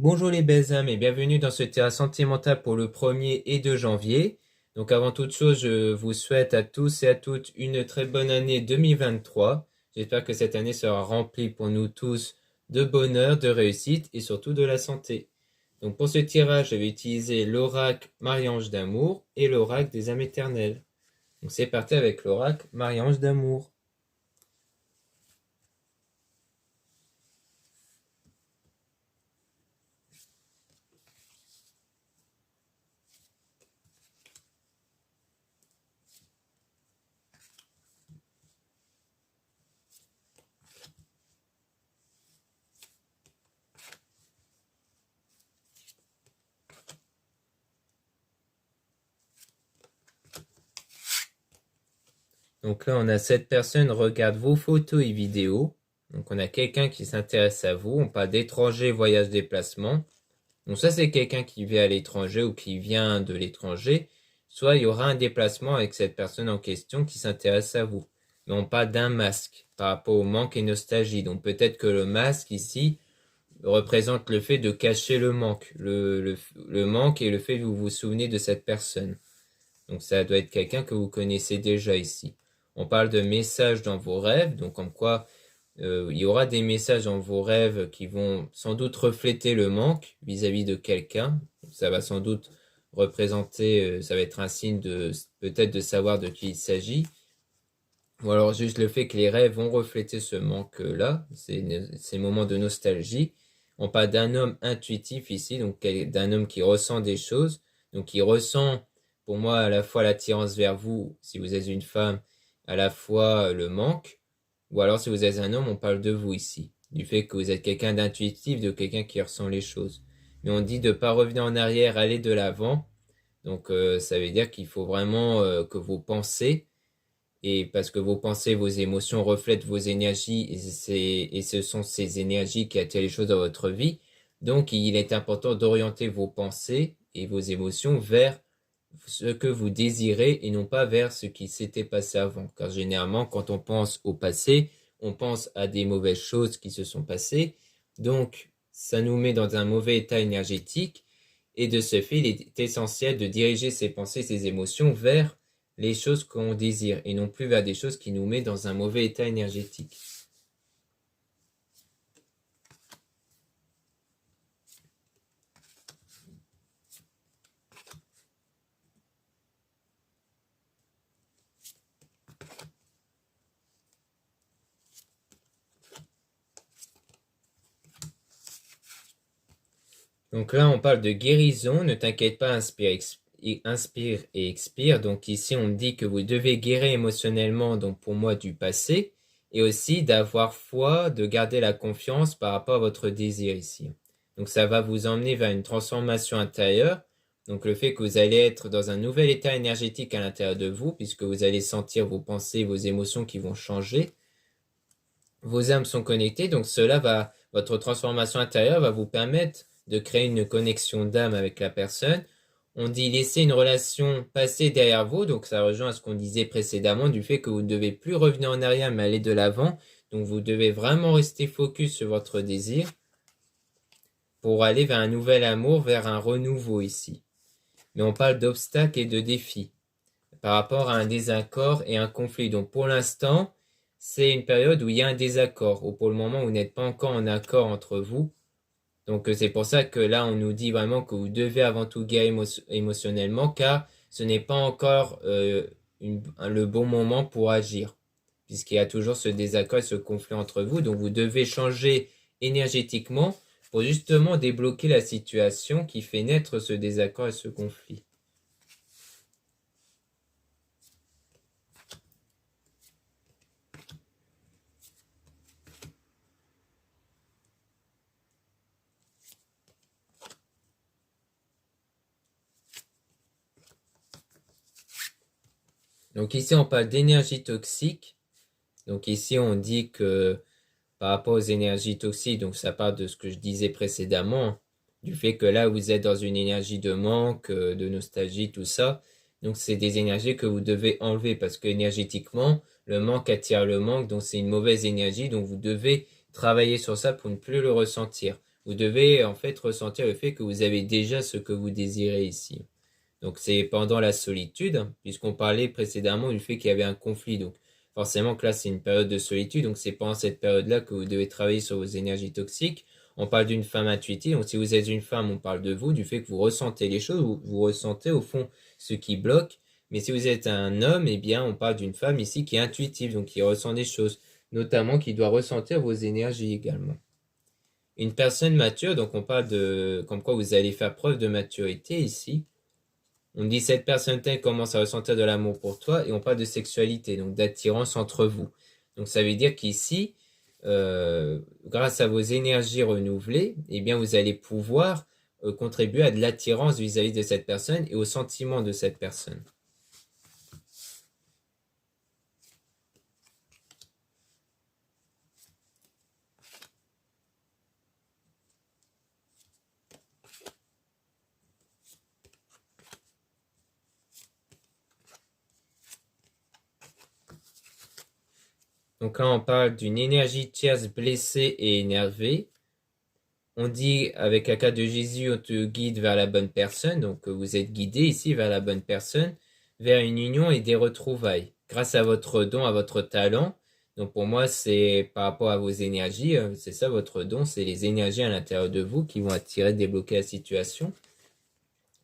Bonjour les belles âmes et bienvenue dans ce terrain sentimental pour le 1er et 2 janvier. Donc avant toute chose, je vous souhaite à tous et à toutes une très bonne année 2023. J'espère que cette année sera remplie pour nous tous de bonheur, de réussite et surtout de la santé. Donc pour ce tirage, je vais utiliser l'oracle Marie-Ange d'amour et l'oracle des âmes éternelles. Donc c'est parti avec l'oracle Marie-Ange d'amour. Donc là, on a cette personne regarde vos photos et vidéos. Donc on a quelqu'un qui s'intéresse à vous. On parle d'étranger, voyage, déplacement. Donc ça, c'est quelqu'un qui vit à l'étranger ou qui vient de l'étranger. Soit il y aura un déplacement avec cette personne en question qui s'intéresse à vous. Mais on parle d'un masque par rapport au manque et nostalgie. Donc peut-être que le masque ici représente le fait de cacher le manque. Le manque et le fait que vous vous souvenez de cette personne. Donc ça doit être quelqu'un que vous connaissez déjà ici. On parle de messages dans vos rêves, donc comme quoi il y aura des messages dans vos rêves qui vont sans doute refléter le manque vis-à-vis de quelqu'un. Ça va sans doute représenter, ça va être un signe de peut-être de savoir de qui il s'agit. Ou alors juste le fait que les rêves vont refléter ce manque-là, ces moments de nostalgie. On parle d'un homme intuitif ici, donc d'un homme qui ressent des choses, donc qui ressent pour moi à la fois l'attirance vers vous, si vous êtes une femme, à la fois le manque, ou alors si vous êtes un homme, on parle de vous ici, du fait que vous êtes quelqu'un d'intuitif, de quelqu'un qui ressent les choses. Mais on dit de ne pas revenir en arrière, aller de l'avant, donc ça veut dire qu'il faut vraiment que vos pensées, et parce que vos pensées, vos émotions reflètent vos énergies, et ce sont ces énergies qui attirent les choses dans votre vie, donc il est important d'orienter vos pensées et vos émotions vers ce que vous désirez et non pas vers ce qui s'était passé avant. Car généralement, quand on pense au passé, on pense à des mauvaises choses qui se sont passées. Donc, ça nous met dans un mauvais état énergétique. Et de ce fait, il est essentiel de diriger ses pensées, ses émotions vers les choses qu'on désire et non plus vers des choses qui nous mettent dans un mauvais état énergétique. Donc là, on parle de guérison. Ne t'inquiète pas, inspire et expire. Donc ici, on me dit que vous devez guérir émotionnellement, donc pour moi, du passé, et aussi d'avoir foi, de garder la confiance par rapport à votre désir ici. Donc ça va vous emmener vers une transformation intérieure. Donc le fait que vous allez être dans un nouvel état énergétique à l'intérieur de vous, puisque vous allez sentir vos pensées, vos émotions qui vont changer. Vos âmes sont connectées, donc votre transformation intérieure va vous permettre de créer une connexion d'âme avec la personne. On dit laisser une relation passer derrière vous, donc ça rejoint à ce qu'on disait précédemment du fait que vous ne devez plus revenir en arrière mais aller de l'avant. Donc vous devez vraiment rester focus sur votre désir pour aller vers un nouvel amour, vers un renouveau ici. Mais on parle d'obstacles et de défis par rapport à un désaccord et un conflit. Donc pour l'instant, c'est une période où il y a un désaccord, ou pour le moment, vous n'êtes pas encore en accord entre vous. Donc c'est pour ça que là, on nous dit vraiment que vous devez avant tout guérir émotionnellement, car ce n'est pas encore le bon moment pour agir, puisqu'il y a toujours ce désaccord et ce conflit entre vous. Donc vous devez changer énergétiquement pour justement débloquer la situation qui fait naître ce désaccord et ce conflit. Donc ici, on parle d'énergie toxique. Donc ici, on dit que par rapport aux énergies toxiques, donc ça part de ce que je disais précédemment, du fait que là, vous êtes dans une énergie de manque, de nostalgie, tout ça. Donc c'est des énergies que vous devez enlever parce que énergétiquement, le manque attire le manque, donc c'est une mauvaise énergie, donc vous devez travailler sur ça pour ne plus le ressentir. vous devez en fait ressentir le fait que vous avez déjà ce que vous désirez ici. Donc c'est pendant la solitude, puisqu'on parlait précédemment du fait qu'il y avait un conflit. Donc forcément que là c'est une période de solitude, donc c'est pendant cette période-là que vous devez travailler sur vos énergies toxiques. On parle d'une femme intuitive, donc si vous êtes une femme, on parle de vous, du fait que vous ressentez les choses, vous ressentez au fond ce qui bloque. Mais si vous êtes un homme, eh bien on parle d'une femme ici qui est intuitive, donc qui ressent des choses, notamment qui doit ressentir vos énergies également. Une personne mature, donc on parle de comme quoi vous allez faire preuve de maturité ici. On dit cette personne-là commence à ressentir de l'amour pour toi et on parle de sexualité, donc d'attirance entre vous. Donc ça veut dire qu'ici, grâce à vos énergies renouvelées, eh bien vous allez pouvoir contribuer à de l'attirance vis-à-vis de cette personne et au sentiment de cette personne. Donc là, on parle d'une énergie tierce blessée et énervée. On dit, avec la carte de Jésus, on te guide vers la bonne personne. Donc, vous êtes guidé ici vers la bonne personne, vers une union et des retrouvailles. Grâce à votre don, à votre talent. Donc, pour moi, c'est par rapport à vos énergies. C'est ça, votre don. C'est les énergies à l'intérieur de vous qui vont attirer, débloquer la situation.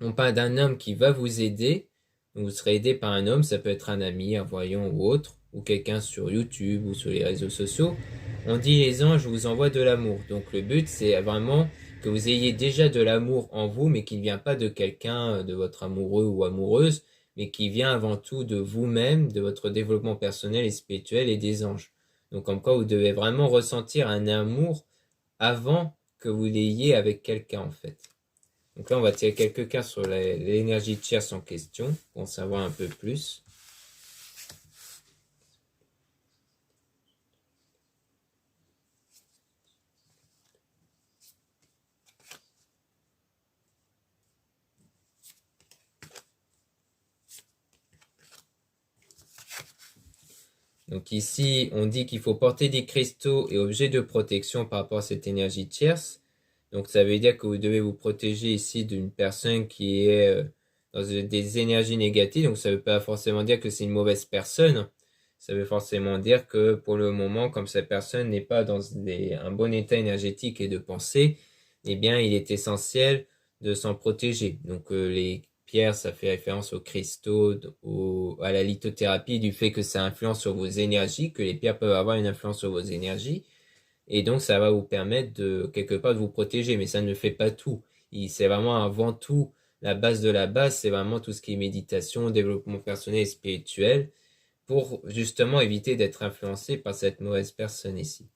On parle d'un homme qui va vous aider. Donc, vous serez aidé par un homme. Ça peut être un ami, un voyant ou autre. Ou quelqu'un sur YouTube ou sur les réseaux sociaux. On dit les anges vous envoient de l'amour. Donc le but c'est vraiment que vous ayez déjà de l'amour en vous, mais qui ne vient pas de quelqu'un, de votre amoureux ou amoureuse, mais qui vient avant tout de vous-même, de votre développement personnel et spirituel et des anges. Donc comme quoi vous devez vraiment ressentir un amour avant que vous l'ayez avec quelqu'un en fait. Donc là on va tirer quelques cartes sur l'énergie tierce en question pour en savoir un peu plus. Donc ici, on dit qu'il faut porter des cristaux et objets de protection par rapport à cette énergie tierce. Donc ça veut dire que vous devez vous protéger ici d'une personne qui est dans des énergies négatives. Donc ça ne veut pas forcément dire que c'est une mauvaise personne. Ça veut forcément dire que pour le moment, comme cette personne n'est pas dans un bon état énergétique et de pensée, eh bien il est essentiel de s'en protéger. Donc les pierre, ça fait référence aux cristaux, à la lithothérapie, du fait que ça influence sur vos énergies, que les pierres peuvent avoir une influence sur vos énergies. Et donc, ça va vous permettre de, quelque part, de vous protéger, mais ça ne fait pas tout. C'est vraiment avant tout, la base de la base, c'est vraiment tout ce qui est méditation, développement personnel et spirituel, pour justement éviter d'être influencé par cette mauvaise personne ici.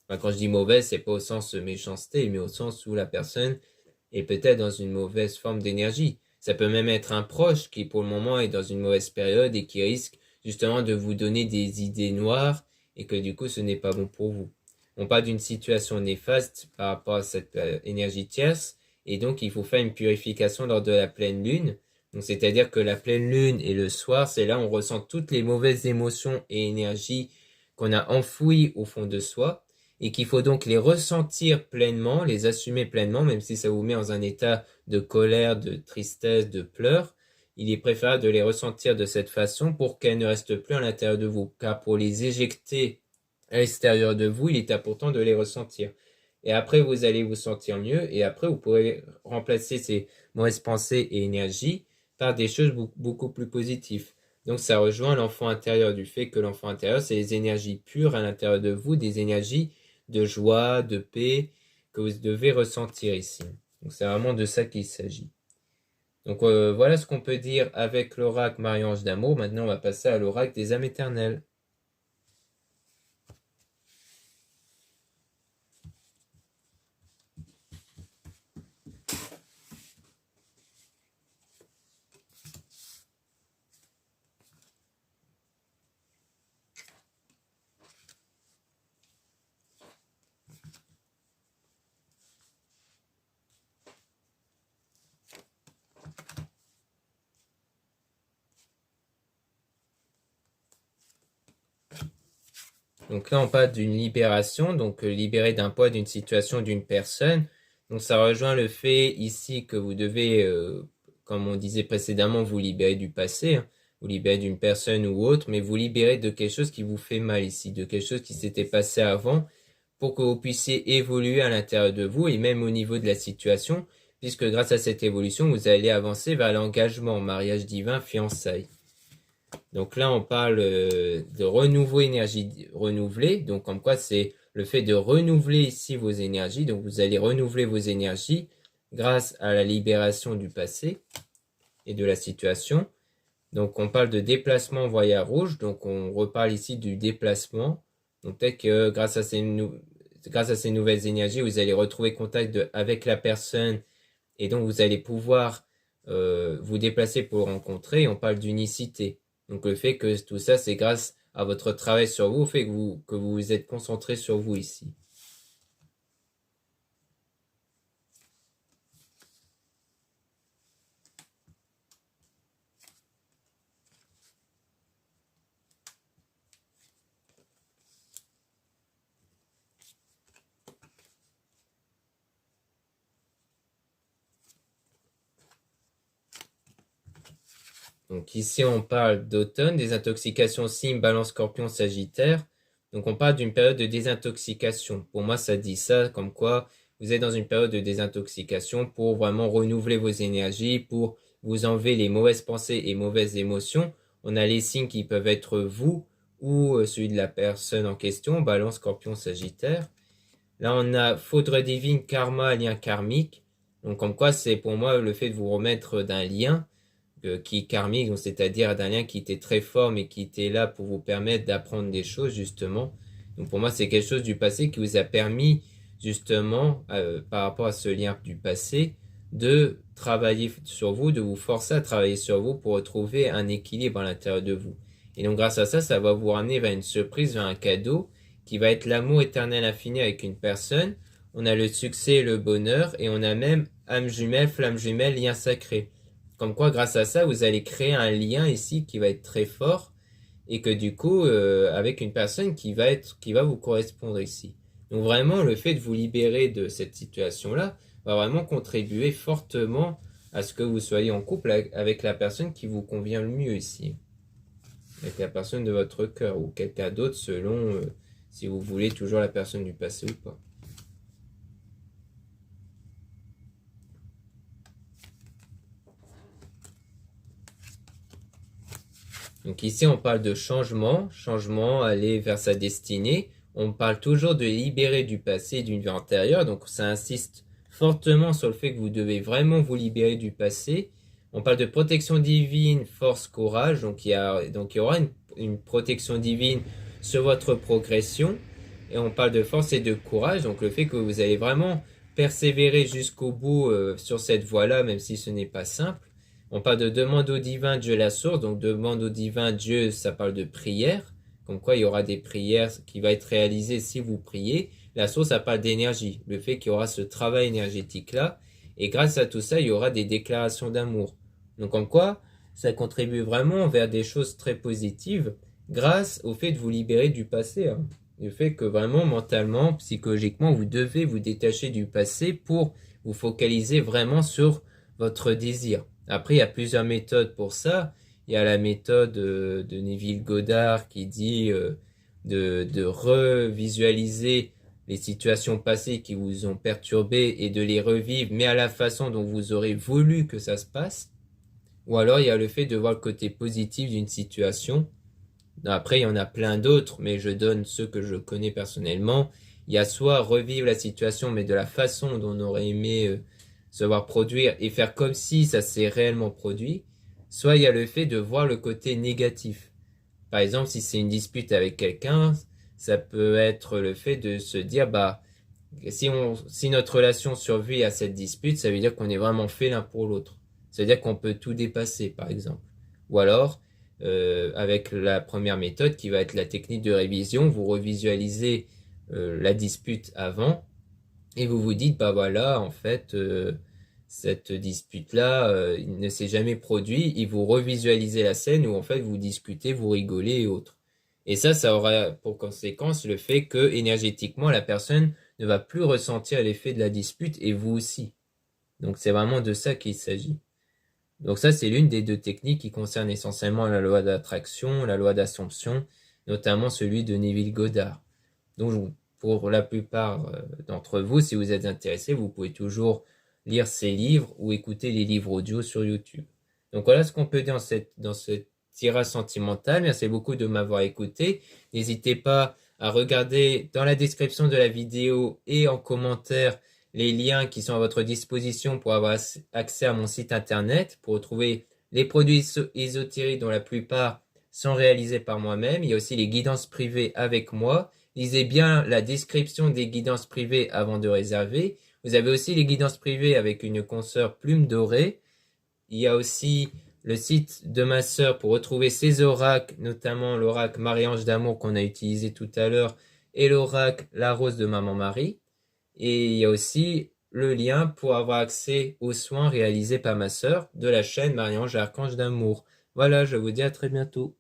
Enfin, quand je dis mauvaise, c'est pas au sens méchanceté, mais au sens où la personne est peut-être dans une mauvaise forme d'énergie. Ça peut même être un proche qui pour le moment est dans une mauvaise période et qui risque justement de vous donner des idées noires et que du coup ce n'est pas bon pour vous. On parle d'une situation néfaste par rapport à cette énergie tierce et donc il faut faire une purification lors de la pleine lune. Donc c'est-à-dire que la pleine lune et le soir, c'est là où on ressent toutes les mauvaises émotions et énergies qu'on a enfouies au fond de soi et qu'il faut donc les ressentir pleinement, les assumer pleinement, même si ça vous met dans un état de colère, de tristesse, de pleurs. Il est préférable de les ressentir de cette façon pour qu'elles ne restent plus à l'intérieur de vous, car pour les éjecter à l'extérieur de vous, il est important de les ressentir. Et après, vous allez vous sentir mieux, et après, vous pourrez remplacer ces mauvaises pensées et énergies par des choses beaucoup plus positives. Donc ça rejoint l'enfant intérieur, du fait que l'enfant intérieur, c'est les énergies pures à l'intérieur de vous, des énergies de joie, de paix que vous devez ressentir ici. Donc c'est vraiment de ça qu'il s'agit. Donc voilà ce qu'on peut dire avec l'oracle Marie-Ange d'amour. Maintenant on va passer à l'oracle des âmes éternelles. Donc là on parle d'une libération, donc libéré d'un poids, d'une situation, d'une personne. Donc ça rejoint le fait ici que vous devez, comme on disait précédemment, vous libérer du passé, hein, vous libérer d'une personne ou autre, mais vous libérer de quelque chose qui vous fait mal ici, de quelque chose qui s'était passé avant, pour que vous puissiez évoluer à l'intérieur de vous et même au niveau de la situation, puisque grâce à cette évolution, vous allez avancer vers l'engagement, mariage divin, fiançailles. Donc là, on parle de renouveau énergie renouvelée, donc comme quoi c'est le fait de renouveler ici vos énergies. Donc vous allez renouveler vos énergies grâce à la libération du passé et de la situation. Donc on parle de déplacement voyage rouge, donc on reparle ici du déplacement. Donc peut-être que grâce à ces nouvelles énergies, vous allez retrouver contact avec la personne et donc vous allez pouvoir vous déplacer pour le rencontrer. Et on parle d'unicité. Donc le fait que tout ça, c'est grâce à votre travail sur vous, fait que vous vous êtes concentré sur vous ici. Donc ici, on parle d'automne, désintoxication signe, balance, scorpion, sagittaire. Donc on parle d'une période de désintoxication. Pour moi, ça dit ça, comme quoi vous êtes dans une période de désintoxication pour vraiment renouveler vos énergies, pour vous enlever les mauvaises pensées et mauvaises émotions. On a les signes qui peuvent être vous ou celui de la personne en question, balance, scorpion, sagittaire. Là, on a faudre divine, karma, lien karmique. Donc comme quoi, c'est pour moi le fait de vous remettre d'un lien qui est karmique, donc c'est-à-dire d'un lien qui était très fort mais qui était là pour vous permettre d'apprendre des choses justement. Donc pour moi c'est quelque chose du passé qui vous a permis justement par rapport à ce lien du passé de travailler sur vous, de vous forcer à travailler sur vous pour retrouver un équilibre à l'intérieur de vous. Et donc grâce à ça, ça va vous ramener vers une surprise, vers un cadeau qui va être l'amour éternel infini avec une personne. On a le succès et le bonheur et on a même âme jumelle, flamme jumelle, lien sacré. Comme quoi, grâce à ça, vous allez créer un lien ici qui va être très fort et que du coup, avec une personne qui va vous correspondre ici. Donc vraiment, le fait de vous libérer de cette situation-là va vraiment contribuer fortement à ce que vous soyez en couple avec la personne qui vous convient le mieux ici. Avec la personne de votre cœur ou quelqu'un d'autre selon si vous voulez toujours la personne du passé ou pas. Donc ici, on parle de changement, aller vers sa destinée. On parle toujours de libérer du passé et d'une vie antérieure. Donc ça insiste fortement sur le fait que vous devez vraiment vous libérer du passé. On parle de protection divine, force, courage. Donc il y aura une protection divine sur votre progression. Et on parle de force et de courage. Donc le fait que vous allez vraiment persévérer jusqu'au bout sur cette voie-là, même si ce n'est pas simple. On parle de demande au divin, Dieu la source. Donc demande au divin, Dieu, ça parle de prière. Comme quoi il y aura des prières qui vont être réalisées si vous priez. La source, ça parle d'énergie. Le fait qu'il y aura ce travail énergétique-là. Et grâce à tout ça, il y aura des déclarations d'amour. Donc comme quoi, ça contribue vraiment vers des choses très positives grâce au fait de vous libérer du passé. Hein. Le fait que vraiment mentalement, psychologiquement, vous devez vous détacher du passé pour vous focaliser vraiment sur votre désir. Après, il y a plusieurs méthodes pour ça. Il y a la méthode de Neville Goddard qui dit de revisualiser les situations passées qui vous ont perturbé et de les revivre, mais à la façon dont vous aurez voulu que ça se passe. Ou alors, il y a le fait de voir le côté positif d'une situation. Après, il y en a plein d'autres, mais je donne ceux que je connais personnellement. Il y a soit revivre la situation, mais de la façon dont on aurait aimé se voir produire et faire comme si ça s'est réellement produit. Soit il y a le fait de voir le côté négatif. Par exemple, si c'est une dispute avec quelqu'un, ça peut être le fait de se dire, bah, si notre relation survit à cette dispute, ça veut dire qu'on est vraiment fait l'un pour l'autre. Ça veut dire qu'on peut tout dépasser, par exemple. Ou alors, avec la première méthode qui va être la technique de révision, vous revisualisez la dispute avant et vous vous dites, bah voilà, en fait, cette dispute-là, il ne s'est jamais produit et vous revisualisez la scène où en fait vous discutez, vous rigolez et autres. Et ça aura pour conséquence le fait que énergétiquement la personne ne va plus ressentir l'effet de la dispute et vous aussi. Donc c'est vraiment de ça qu'il s'agit. Donc ça, c'est l'une des deux techniques qui concernent essentiellement la loi d'attraction, la loi d'assomption, notamment celui de Neville Goddard. Donc pour la plupart d'entre vous, si vous êtes intéressés, vous pouvez toujours lire ces livres ou écouter les livres audio sur YouTube. Donc voilà ce qu'on peut dire dans cette tirage sentimental. Merci beaucoup de m'avoir écouté. N'hésitez pas à regarder dans la description de la vidéo et en commentaire les liens qui sont à votre disposition pour avoir accès à mon site internet, pour retrouver les produits ésotériques dont la plupart sont réalisés par moi-même. Il y a aussi les guidances privées avec moi. Lisez bien la description des guidances privées avant de réserver. Vous avez aussi les guidances privées avec une consoeur Plume Dorée. Il y a aussi le site de ma sœur pour retrouver ses oracles, notamment l'oracle Marie-Ange d'amour qu'on a utilisé tout à l'heure et l'oracle La Rose de Maman Marie. Et il y a aussi le lien pour avoir accès aux soins réalisés par ma sœur de la chaîne Marie-Ange Archange d'amour. Voilà, je vous dis à très bientôt.